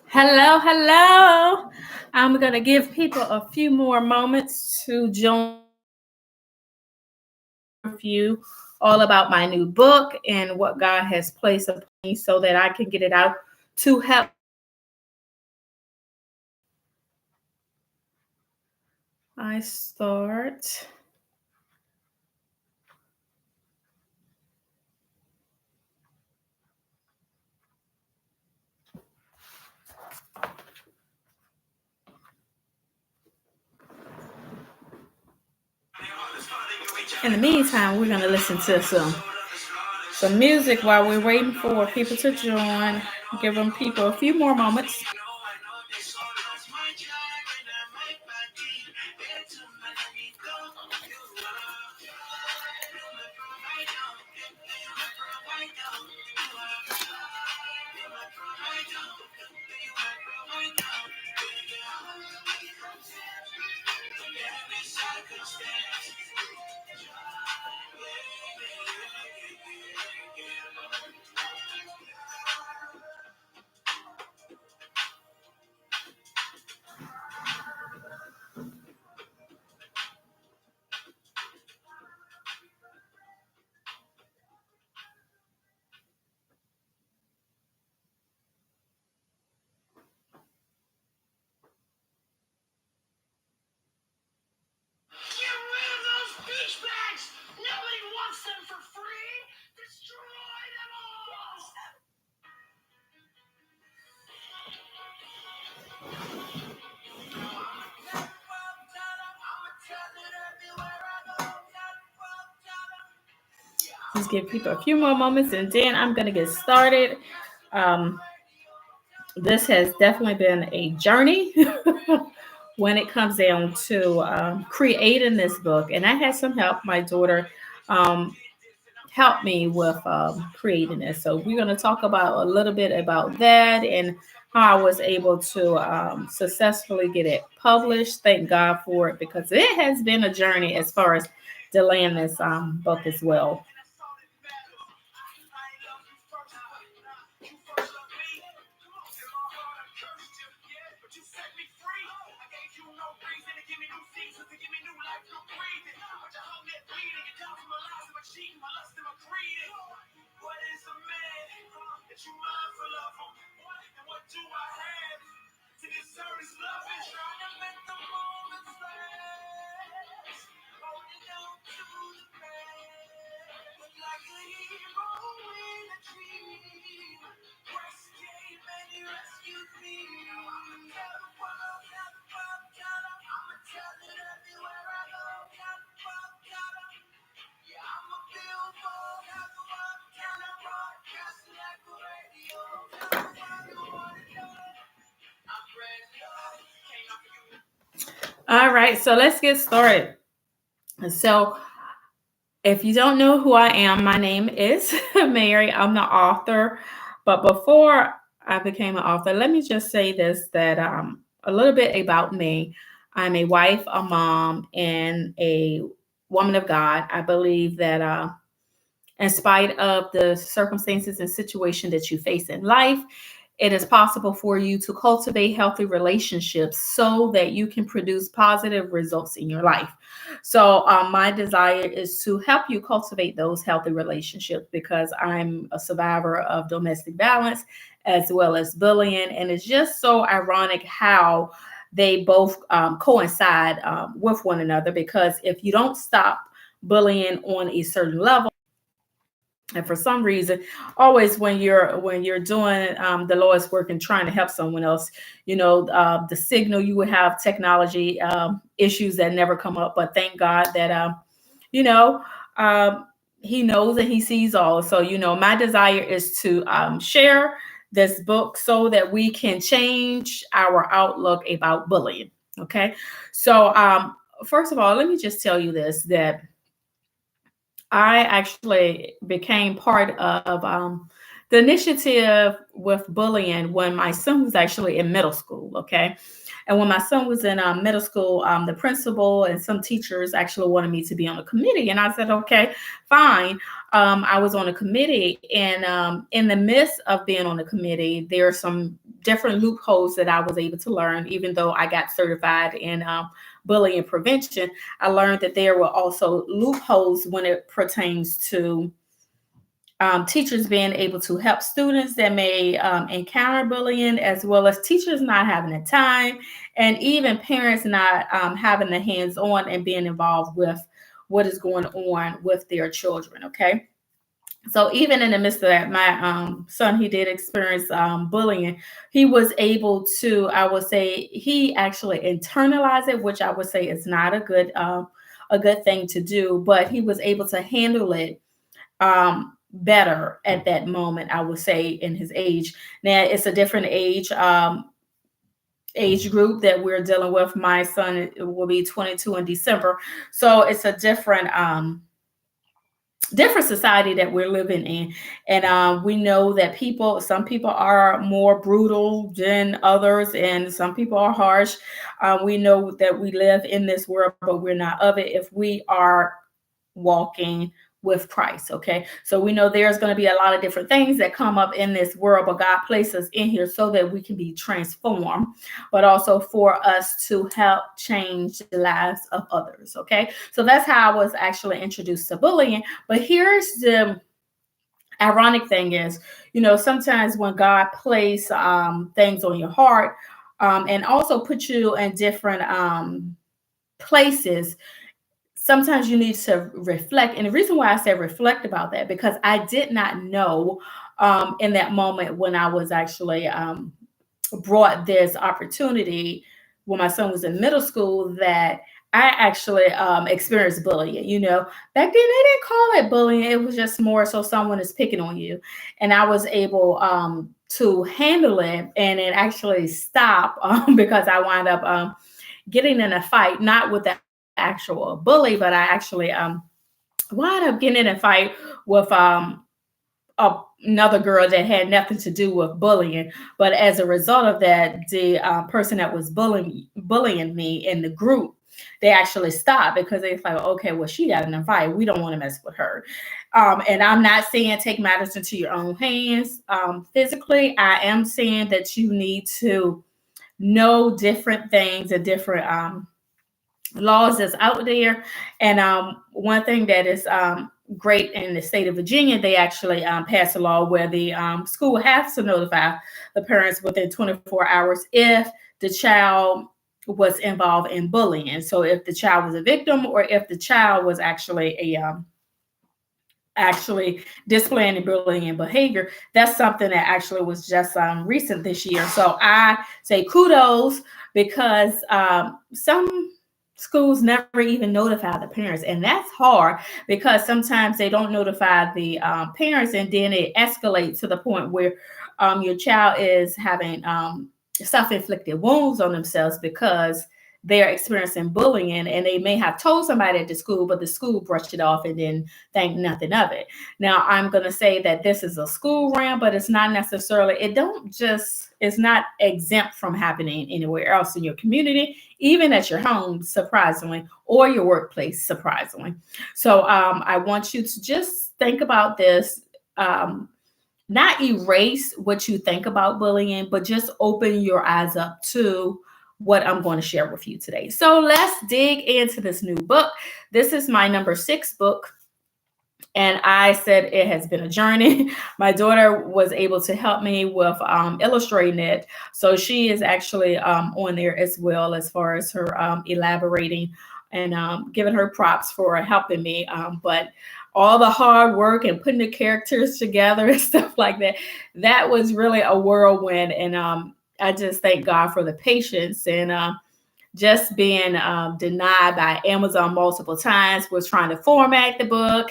Hello, hello. I'm going to give people a few more moments to join you all about my new book and what God has placed upon me so that I can get it out to help. I start. In the meantime, we're going to listen to some music while we're waiting for people to join. Give them people a few more moments. Just give people a few more moments and then I'm going to get started. This has definitely been a journey when it comes down to creating this book. And I had some help. My daughter um, helped me with creating this. So we're going to talk about a little bit about that and how I was able to successfully get it published. Thank God for it because it has been a journey as far as delaying this book as well. All right, so let's get started. So, if you don't know who I am, my name is Mary. I'm the author. But before I became an author, let me just say this that a little bit about me. I'm a wife, a mom, and a woman of God. I believe that in spite of the circumstances and situation that you face in life, it is possible for you to cultivate healthy relationships so that you can produce positive results in your life. So, my desire is to help you cultivate those healthy relationships because I'm a survivor of domestic violence as well as bullying. And it's just so ironic how they both coincide with one another, because if you don't stop bullying on a certain level, and for some reason, always when you're doing the Lord's work and trying to help someone else, the signal, you would have technology issues that never come up. But thank God that you know um, He knows and He sees all. So my desire is to share this book so that we can change our outlook about bullying. Okay, so first of all, let me just tell you this, that I actually became part of the initiative with bullying when my son was actually in middle school. Okay. And when my son was in middle school, the principal and some teachers actually wanted me to be on a committee. And I said, okay, fine. I was on a committee. And in the midst of being on the committee, there are some different loopholes that I was able to learn, even though I got certified in bullying prevention. I learned that there were also loopholes when it pertains to teachers being able to help students that may encounter bullying, as well as teachers not having the time, and even parents not having the hands on and being involved with what is going on with their children. Okay. So even in the midst of that, my son, he did experience bullying. He was able to, I would say, he actually internalized it, which I would say is not a good thing to do. But he was able to handle it better at that moment, I would say, in his age. Now it's a different age group that we're dealing with. My son will be 22 in December, so it's a different society that we're living in. And we know that some people are more brutal than others, and some people are harsh. We know that we live in this world, but we're not of it if we are walking with Christ. Okay. So we know there's going to be a lot of different things that come up in this world, but God placed us in here so that we can be transformed, but also for us to help change the lives of others. Okay. So that's how I was actually introduced to bullying. But here's the ironic thing is, sometimes when God place things on your heart, and also put you in different places, sometimes you need to reflect. And the reason why I said reflect about that, because I did not know in that moment when I was actually brought this opportunity when my son was in middle school, that I actually experienced bullying. Back then they didn't call it bullying. It was just more so someone is picking on you. And I was able to handle it and it actually stop because I wound up getting in a fight, not with the actual bully, but I actually wound up getting in a fight with another girl that had nothing to do with bullying. But as a result of that, the person that was bullying me in the group, they actually stopped because they thought, okay, well, she got in a fight. We don't want to mess with her. And I'm not saying take matters into your own hands physically. I am saying that you need to know different things and different laws that's out there. And one thing that is great in the state of Virginia, they actually passed a law where the school has to notify the parents within 24 hours if the child was involved in bullying. So if the child was a victim or if the child was actually displaying bullying behavior. That's something that actually was just recent this year. So I say kudos, because some schools never even notify the parents, and that's hard because sometimes they don't notify the parents, and then it escalates to the point where your child is having self-inflicted wounds on themselves because they're experiencing bullying, and they may have told somebody at the school, but the school brushed it off and didn't think nothing of it. Now, I'm going to say that this is a school realm, but it's not necessarily, it's not exempt from happening anywhere else in your community, even at your home, surprisingly, or your workplace, surprisingly. So I want you to just think about this. not erase what you think about bullying, but just open your eyes up to what I'm going to share with you today. So let's dig into this new book. This is my number 6 book. And I said it has been a journey. My daughter was able to help me with illustrating it. So she is actually on there as well, as far as her elaborating and giving her props for helping me. But all the hard work and putting the characters together and stuff like that, that was really a whirlwind. And I just thank God for the patience and just being denied by Amazon multiple times, was trying to format the book.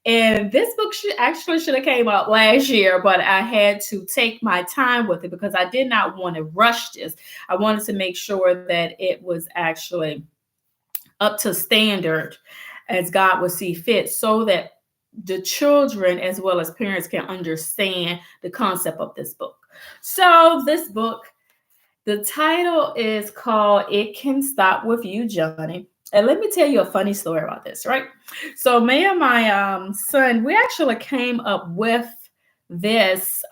And this book should have came out last year, but I had to take my time with it because I did not want to rush this. I wanted to make sure that it was actually up to standard as God would see fit, so that the children as well as parents can understand the concept of this book. So this book, the title is called It Can Stop With You, Johnnie. And let me tell you a funny story about this, right? So me and my son, we actually came up with this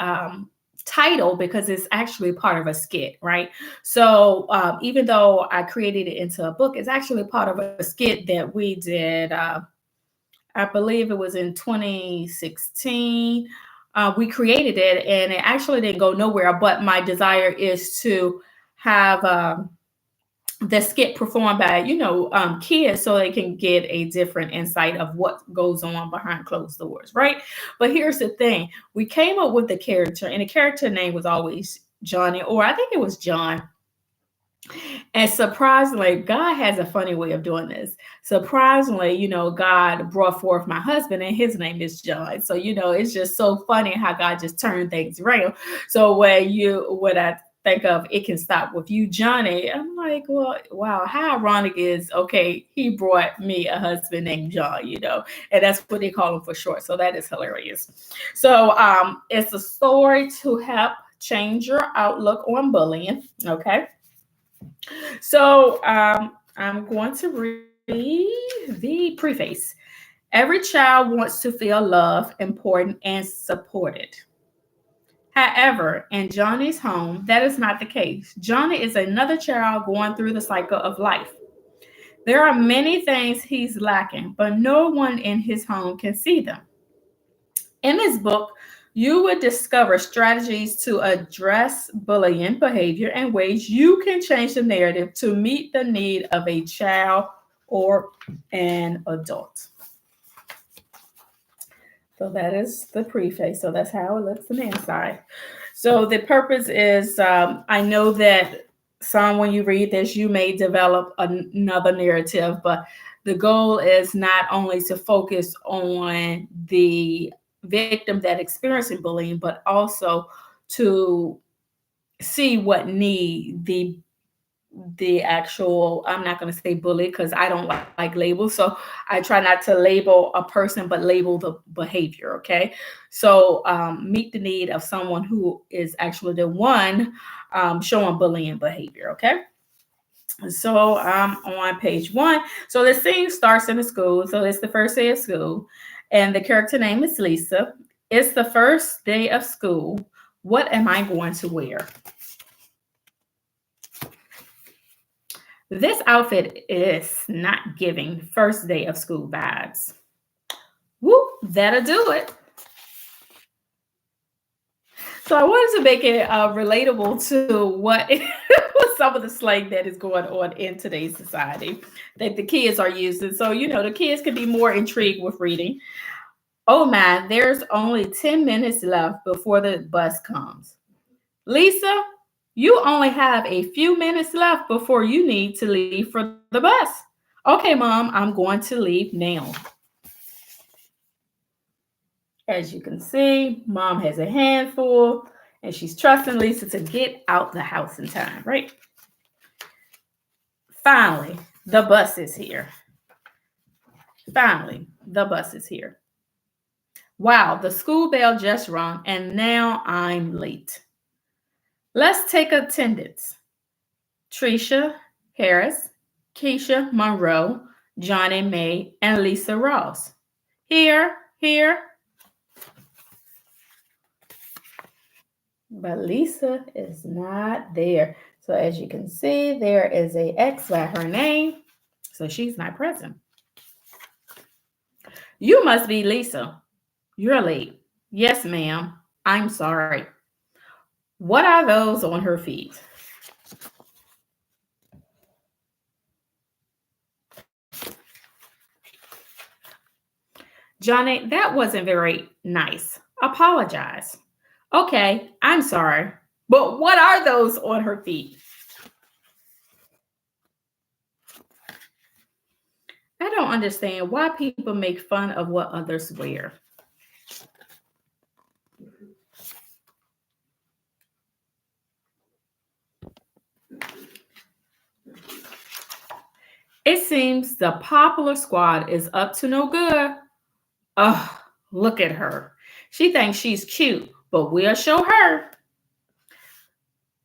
title because it's actually part of a skit, right? So even though I created it into a book, it's actually part of a skit that we did. I believe it was in 2016. We created it, and it actually didn't go nowhere. But my desire is to have the skit performed by kids, so they can get a different insight of what goes on behind closed doors, right? But here's the thing: we came up with the character, and the character name was always Johnnie, or I think it was John. And surprisingly, God has a funny way of doing this. Surprisingly, God brought forth my husband, and his name is John. So, it's just so funny how God just turned things around. So when I think of It Can Stop With You, Johnnie, I'm like, well, wow, how ironic is, okay, he brought me a husband named John, and that's what they call him for short. So that is hilarious. So it's a story to help change your outlook on bullying. Okay. So I'm going to read the preface. Every child wants to feel loved, important, and supported. However, in Johnnie's home, that is not the case. Johnnie is another child going through the cycle of life. There are many things he's lacking, but no one in his home can see them. In this book, you will discover strategies to address bullying behavior and ways you can change the narrative to meet the need of a child or an adult. So that is the preface. So that's how it looks on the inside. So the purpose is, I know that some, when you read this, you may develop another narrative, but the goal is not only to focus on the victim that experiencing bullying, but also to see what need the actual, I'm not going to say bully because I don't like labels. So I try not to label a person, but label the behavior. Okay. So meet the need of someone who is actually the one showing bullying behavior. Okay. So I'm on page 1. So the scene starts in the school. So it's the first day of school. And the character name is Lisa. It's the first day of school. What am I going to wear? This outfit is not giving first day of school vibes. Whoop, that'll do it. So I wanted to make it relatable to what some of the slang that is going on in today's society that the kids are using. So, the kids can be more intrigued with reading. Oh my, there's only 10 minutes left before the bus comes. Lisa, you only have a few minutes left before you need to leave for the bus. Okay, Mom, I'm going to leave now. As you can see, Mom has a handful and she's trusting Lisa to get out the house in time, right? Finally, the bus is here. Finally, the bus is here. Wow, the school bell just rung and now I'm late. Let's take attendance. Tricia Harris, Keisha Monroe, Johnnie Mae, and Lisa Ross. Here, here. but Lisa is not there. So as you can see, there is a X by her name. So she's not present. You must be Lisa. You're late. Yes, ma'am. I'm sorry. What are those on her feet? Johnny, that wasn't very nice. Apologize. Okay, I'm sorry. But what are those on her feet? I don't understand why people make fun of what others wear. It seems the popular squad is up to no good. Ugh, look at her. She thinks she's cute, but we'll show her.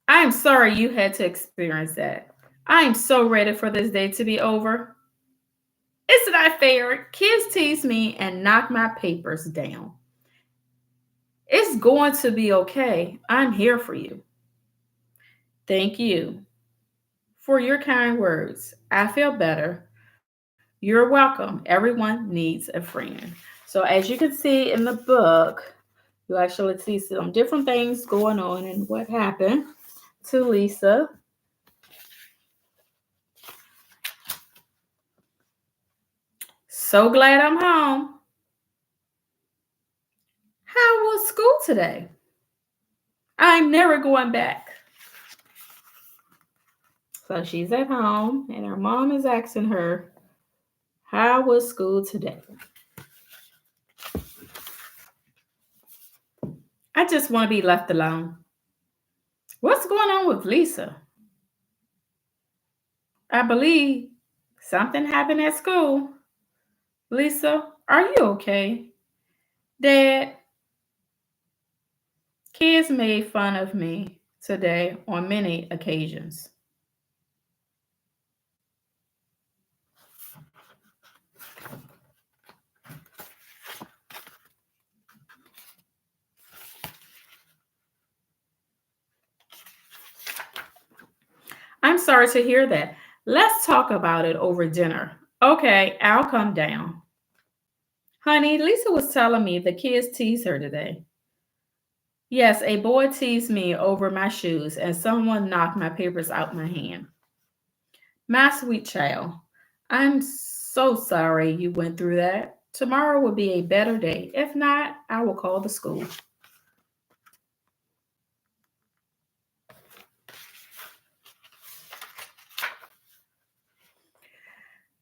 I'm sorry you had to experience that. I'm so ready for this day to be over. Isn't that fair? Kids tease me and knock my papers down. It's going to be okay. I'm here for you. Thank you for your kind words. I feel better. You're welcome. Everyone needs a friend. So, as you can see in the book, you actually see some different things going on and what happened to Lisa. So glad I'm home. How was school today? I'm never going back. So she's at home, and her mom is asking her, how was school today? I just want to be left alone. What's going on with Lisa? I believe something happened at school. Lisa, are you okay? Dad, kids made fun of me today on many occasions. I'm sorry to hear that. Let's talk about it over dinner. Okay, I'll come down. Honey, Lisa was telling me the kids teased her today. Yes, a boy teased me over my shoes and someone knocked my papers out my hand. My sweet child, I'm so sorry you went through that. Tomorrow will be a better day. If not, I will call the school.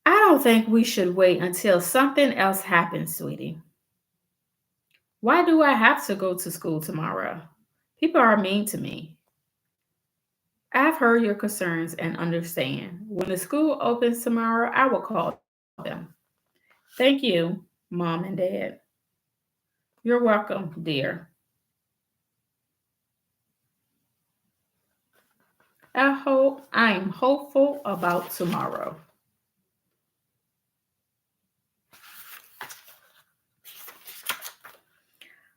I don't think we should wait until something else happens, sweetie. Why do I have to go to school tomorrow? People are mean to me. I've heard your concerns and understand. When the school opens tomorrow, I will call them. Thank you, Mom and Dad. You're welcome, dear. I'm hopeful about tomorrow.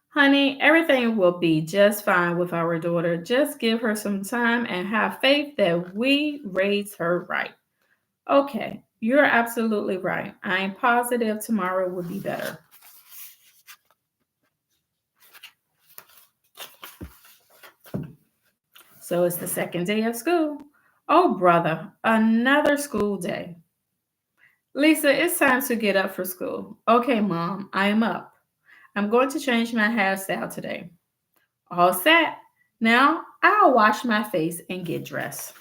Honey, everything will be just fine with our daughter. Just give her some time and have faith that we raise her right. Okay, you're absolutely right. I'm positive tomorrow will be better. So it's the second day of school. Oh, brother, another school day. Lisa, it's time to get up for school. Okay, Mom, I am up. I'm going to change my hairstyle today. All set. Now I'll wash my face and get dressed.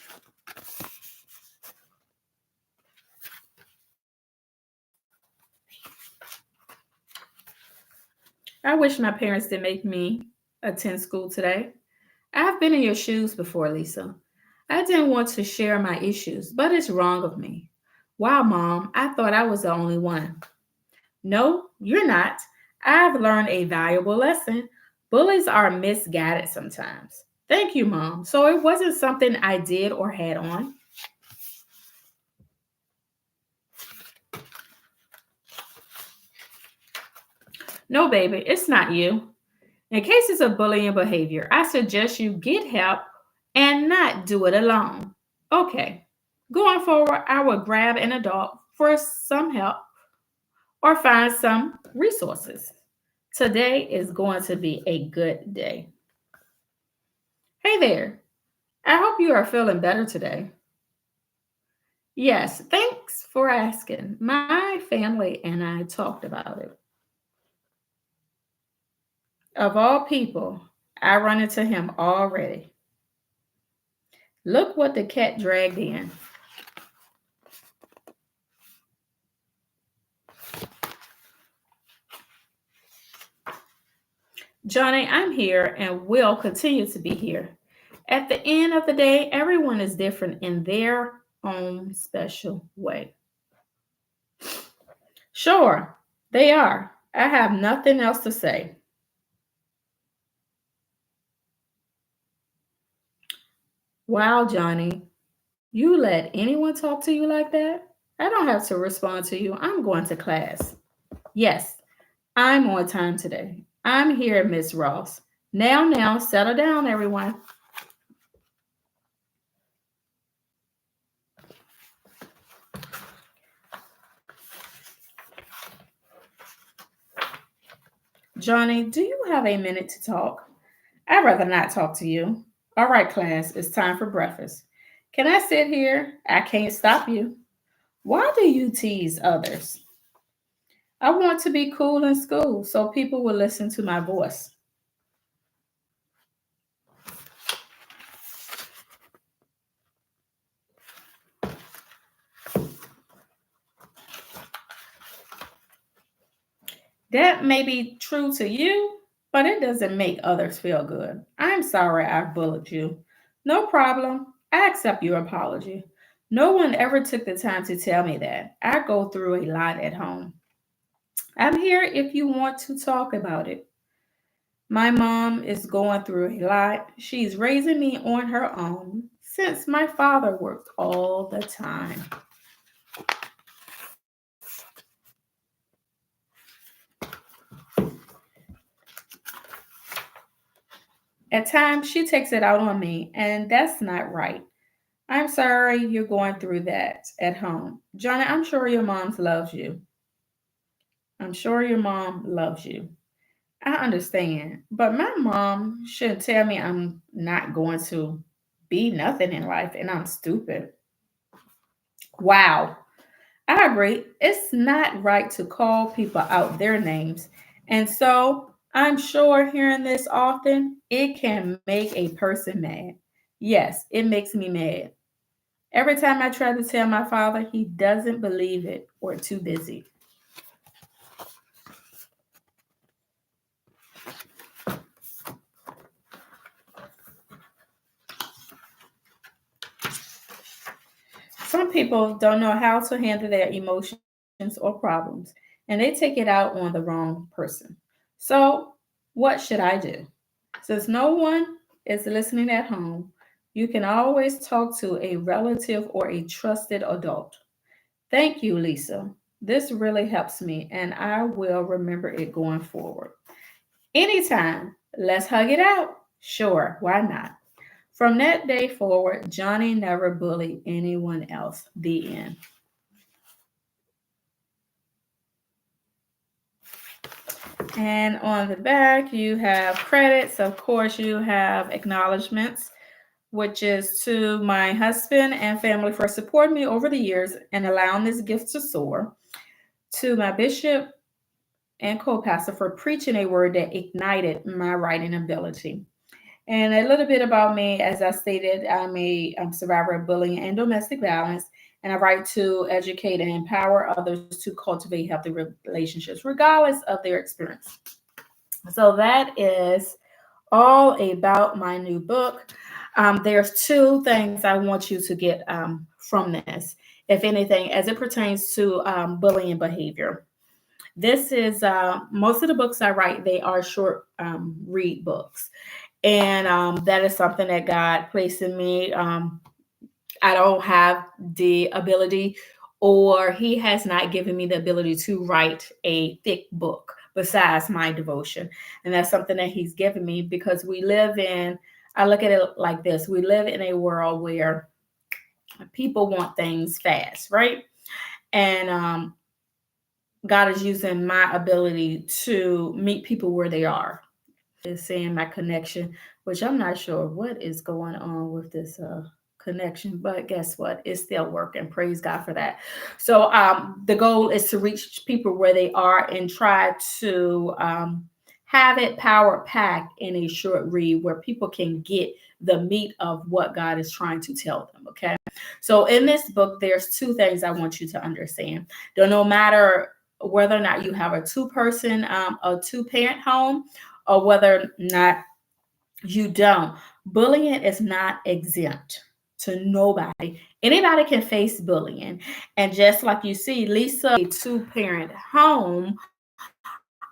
I wish my parents did make me attend school today. I've been in your shoes before, Lisa. I didn't want to share my issues, but it's wrong of me. Wow, Mom, I thought I was the only one. No, you're not. I've learned a valuable lesson. Bullies are misguided sometimes. Thank you, Mom. So it wasn't something I did or had on. No, baby, it's not you. In cases of bullying behavior, I suggest you get help and not do it alone. Okay, going forward, I will grab an adult for some help or find some resources. Today is going to be a good day. Hey there, I hope you are feeling better today. Yes, thanks for asking. My family and I talked about it. Of all people, I run into him already. Look what the cat dragged in. Johnny, I'm here and will continue to be here. At the end of the day, everyone is different in their own special way. Sure, they are. I have nothing else to say. Wow, Johnny, you let anyone talk to you like that? I don't have to respond to you. I'm going to class. Yes, I'm on time today. I'm here, Miss Ross. Now, settle down, everyone. Johnny, do you have a minute to talk? I'd rather not talk to you. All right, class, it's time for breakfast. Can I sit here? I can't stop you. Why do you tease others? I want to be cool in school so people will listen to my voice. That may be true to you, but it doesn't make others feel good. I'm sorry I bullied you. No problem. I accept your apology. No one ever took the time to tell me that. I go through a lot at home. I'm here if you want to talk about it. My mom is going through a lot. She's raising me on her own since my father worked all the time. At times, she takes it out on me, and that's not right. I'm sorry you're going through that at home. Johnny, I'm sure your mom loves you. I'm sure your mom loves you. I understand, but my mom shouldn't tell me I'm not going to be nothing in life and I'm stupid. Wow. I agree. It's not right to call people out their names. And so I'm sure hearing this often, it can make a person mad. Yes, it makes me mad. Every time I try to tell my father, he doesn't believe it or too busy. Some people don't know how to handle their emotions or problems, and they take it out on the wrong person. So, what should I do? Since no one is listening at home, you can always talk to a relative or a trusted adult. Thank you, Lisa. This really helps me, and I will remember it going forward. Anytime, let's hug it out. Sure, why not? From that day forward, Johnny never bullied anyone else. The end. And on the back, you have credits. Of course, you have acknowledgments, which is to my husband and family for supporting me over the years and allowing this gift to soar, to my bishop and co pastor for preaching a word that ignited my writing ability. And a little bit about me, as I stated, I'm a survivor of bullying and domestic violence, and I write to educate and empower others to cultivate healthy relationships, regardless of their experience. So that is all about my new book. There's two things I want you to get from this, if anything, as it pertains to bullying behavior. This is most of the books I write, they are short read books. And that is something that God placed in me. I don't have the ability, or He has not given me the ability to write a thick book. besides my devotion. And that's something that he's given me because I look at it like this: we live in a world where people want things fast, right? And God is using my ability to meet people where they are. Is seeing my connection, which I'm not sure what is going on with this connection, but guess what? It's still working. Praise God for that. So the goal is to reach people where they are and try to have it power packed in a short read where people can get the meat of what God is trying to tell them. Okay. So in this book, there's two things I want you to understand. No matter whether or not you have a two-person, a two-parent home, or whether or not you don't, bullying is not exempt to nobody. Anybody can face bullying. And just like you see, Lisa, a two-parent home,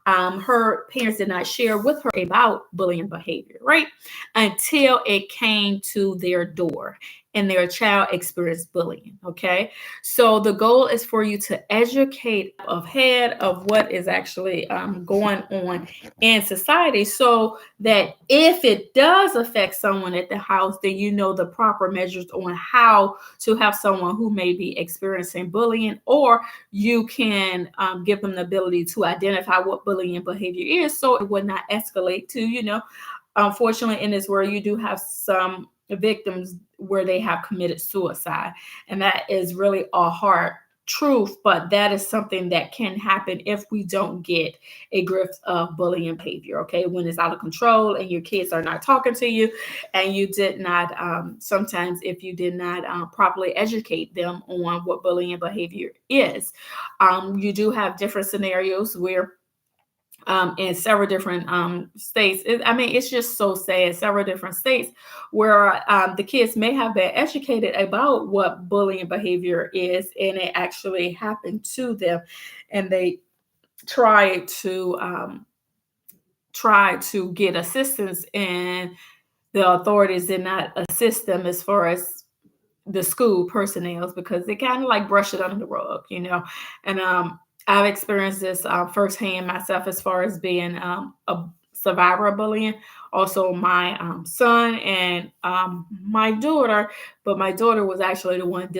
her parents did not share with her about bullying behavior, right? Until it came to their door and their child experienced bullying. Okay. So the goal is for you to educate ahead of what is actually going on in society so that if it does affect someone at the house, then you know the proper measures on how to have someone who may be experiencing bullying, or you can give them the ability to identify what bullying behavior is so it would not escalate to, unfortunately, in this world, you do have some victims where they have committed suicide. And that is really a hard truth, but that is something that can happen if we don't get a grip of bullying behavior. Okay. When it's out of control and your kids are not talking to you and you did not, sometimes if you did not properly educate them on what bullying behavior is, you do have different scenarios where in several different states. It's just so sad. Several different states where the kids may have been educated about what bullying behavior is, and it actually happened to them, and they tried to get assistance, and the authorities did not assist them as far as the school personnel because they kind of like brush it under the rug. And I've experienced this firsthand myself as far as being a survivor of bullying. Also, my son and my daughter, but my daughter was actually the one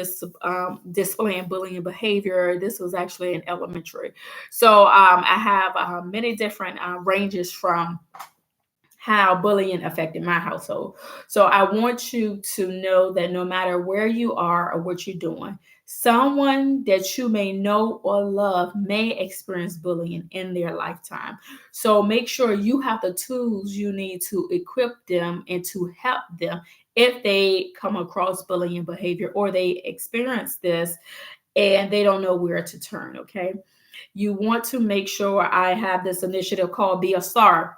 displaying bullying behavior. This was actually in elementary. So I have many different ranges from how bullying affected my household. So I want you to know that no matter where you are or what you're doing, someone that you may know or love may experience bullying in their lifetime. So make sure you have the tools you need to equip them and to help them if they come across bullying behavior or they experience this and they don't know where to turn. Okay. You want to make sure I have this initiative called Be a Star,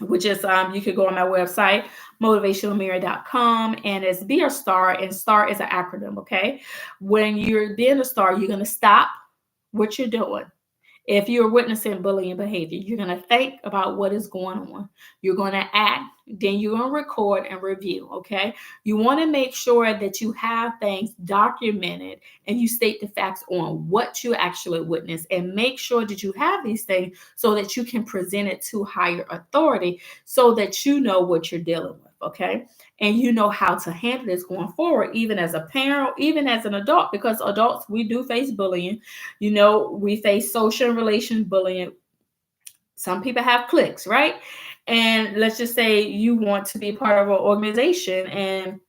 which is you could go on my website, motivationalmary.com, and it's Be a Star, and STAR is an acronym. Okay. When you're being a star, you're going to stop what you're doing. If you're witnessing bullying behavior, you're going to think about what is going on. You're going to act, then you're going to record and review. Okay. You want to make sure that you have things documented and you state the facts on what you actually witnessed, and make sure that you have these things so that you can present it to higher authority so that you know what you're dealing with. Okay. And you know how to handle this going forward, even as a parent, even as an adult, because adults, we do face bullying. We face social and relation bullying. Some people have cliques, right? And let's just say you want to be part of an organization and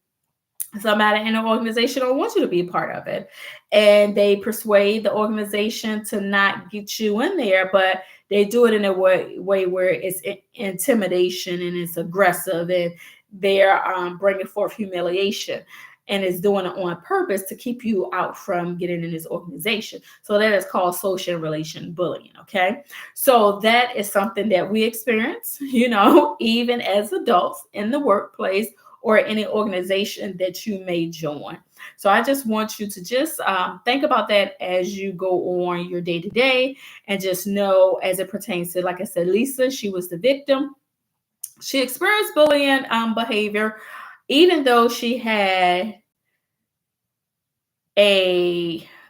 somebody in an organization don't want you to be a part of it. And they persuade the organization to not get you in there, but they do it in a way where it's intimidation and it's aggressive, and they're bringing forth humiliation, and is doing it on purpose to keep you out from getting in this organization. So that is called social relation bullying. Okay. So that is something that we experience, even as adults in the workplace or any organization that you may join. So I just want you to just think about that as you go on your day to day, and just know as it pertains to, like I said, Lisa, she was the victim. She experienced bullying behavior, even though she had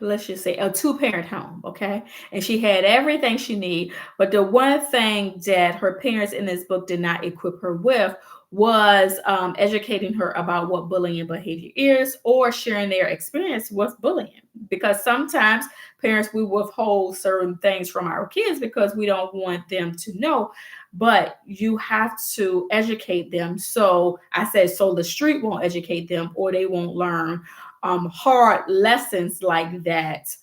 let's just say a two-parent home, okay? And she had everything she needed, but the one thing that her parents in this book did not equip her with was educating her about what bullying behavior is or sharing their experience with bullying. Because sometimes parents, we withhold certain things from our kids because we don't want them to know, but you have to educate them. So I said, so the street won't educate them or they won't learn hard lessons like that,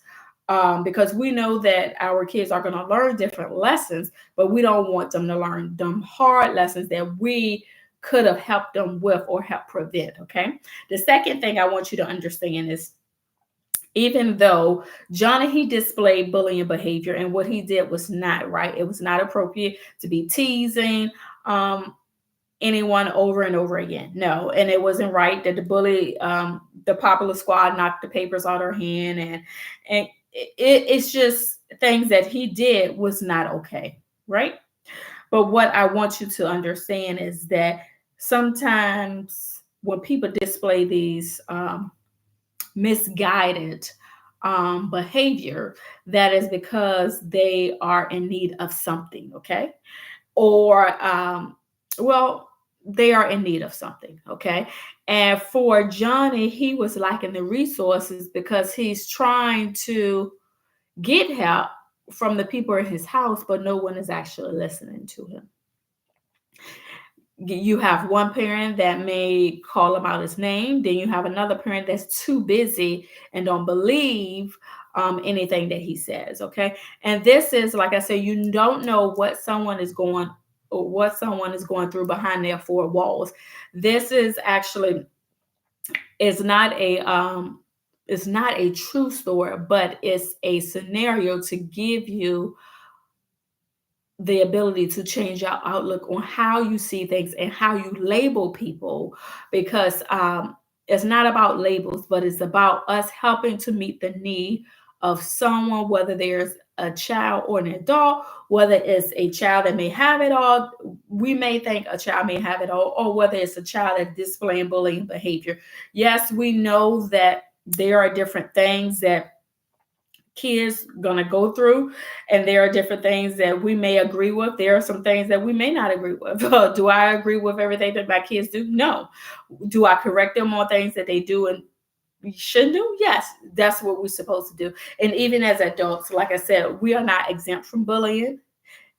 because we know that our kids are going to learn different lessons, but we don't want them to learn them hard lessons that we could have helped them with or help prevent. Okay. The second thing I want you to understand is, even though Johnny, he displayed bullying behavior and what he did was not right, it was not appropriate to be teasing anyone over and over again. No, and it wasn't right that the bully, the popular squad knocked the papers out of her hand, and it's just things that he did was not okay, right? But what I want you to understand is that sometimes when people display these misguided behavior, that is because they are in need of something, okay? Or well, they are in need of something, okay? And for Johnny, he was lacking the resources because he's trying to get help from the people in his house, but no one is actually listening to him. You have one parent that may call him out his name, then you have another parent that's too busy and don't believe anything that he says, okay? And this is, like I said, you don't know what someone is going through behind their four walls. This is actually, is not a it's not a true story, but it's a scenario to give you the ability to change your outlook on how you see things and how you label people, because it's not about labels, but it's about us helping to meet the need of someone, whether there's a child or an adult, whether it's a child that may have it all. We may think a child may have it all, or whether it's a child that's displaying bullying behavior. Yes, we know that there are different things that kids gonna go through, and there are different things that we may agree with. There are some things that we may not agree with. Do I agree with everything that my kids do? No. Do I correct them on things that they do and we shouldn't do? Yes, that's what we're supposed to do. And even as adults, like I said, we are not exempt from bullying.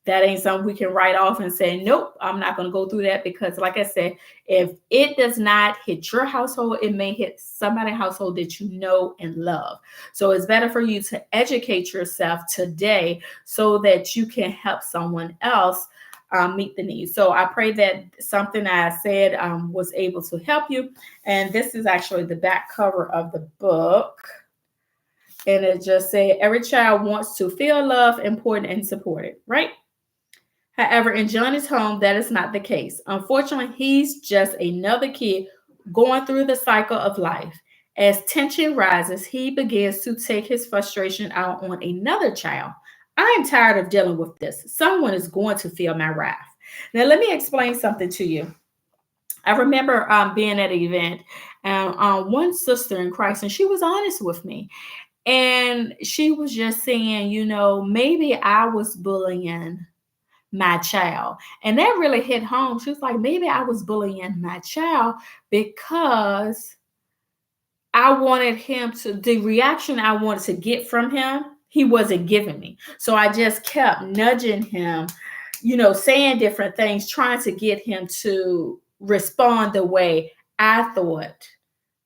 That ain't something we can write off and say, nope, I'm not going to go through that, because like I said, if it does not hit your household, it may hit somebody's household that you know and love. So it's better for you to educate yourself today so that you can help someone else meet the needs. So I pray that something I said was able to help you. And this is actually the back cover of the book. And it just said, every child wants to feel loved, important, and supported, right? However, in Johnny's home, that is not the case. Unfortunately, he's just another kid going through the cycle of life. As tension rises, he begins to take his frustration out on another child. I am tired of dealing with this. Someone is going to feel my wrath. Now, let me explain something to you. I remember being at an event, and one sister in Christ, and she was honest with me. And she was just saying, maybe I was bullying my child. And that really hit home. She was like, maybe I was bullying my child because I wanted him to, the reaction I wanted to get from him, he wasn't giving me. So I just kept nudging him, saying different things, trying to get him to respond the way I thought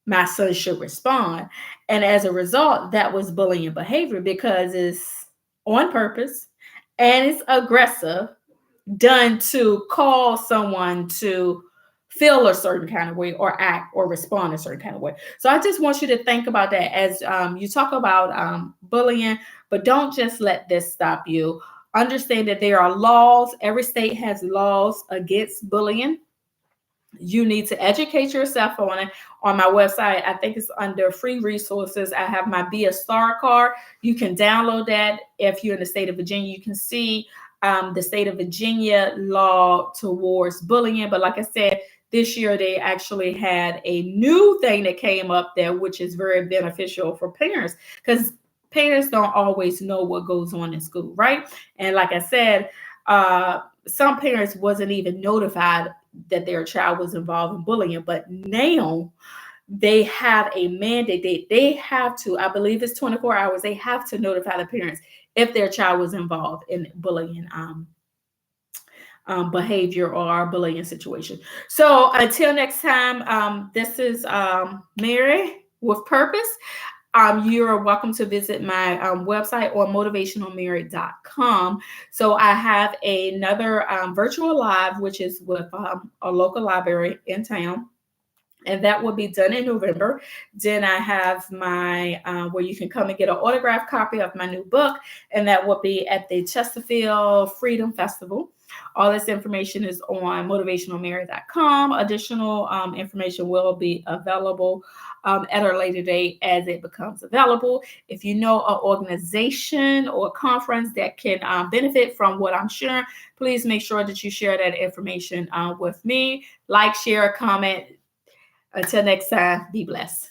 my son should respond. And as a result, that was bullying behavior, because it's on purpose and it's aggressive, done to cause someone to feel a certain kind of way or act or respond a certain kind of way. So I just want you to think about that as you talk about bullying, but don't just let this stop you. Understand that there are laws. Every state has laws against bullying. You need to educate yourself on it. On my website, I think it's under free resources, I have my Be a Star card. You can download that. If you're in the state of Virginia, you can see the state of Virginia law towards bullying. But like I said, this year they actually had a new thing that came up there, which is very beneficial for parents, because parents don't always know what goes on in school, right? And like I said, some parents wasn't even notified that their child was involved in bullying, but now they have a mandate. They have to, I believe it's 24 hours, they have to notify the parents if their child was involved in bullying behavior or bullying situation. So until next time, this is Mary with Purpose. You're welcome to visit my website or motivationalmary.com. So I have another virtual live, which is with a local library in town, and that will be done in November. Then I have my where you can come and get an autographed copy of my new book, and that will be at the Chesterfield Freedom Festival. All this information is on motivationalmary.com. Additional information will be available at a later date as it becomes available. If you know an organization or a conference that can benefit from what I'm sharing, please make sure that you share that information with me. Like, share, comment. Until next time, be blessed.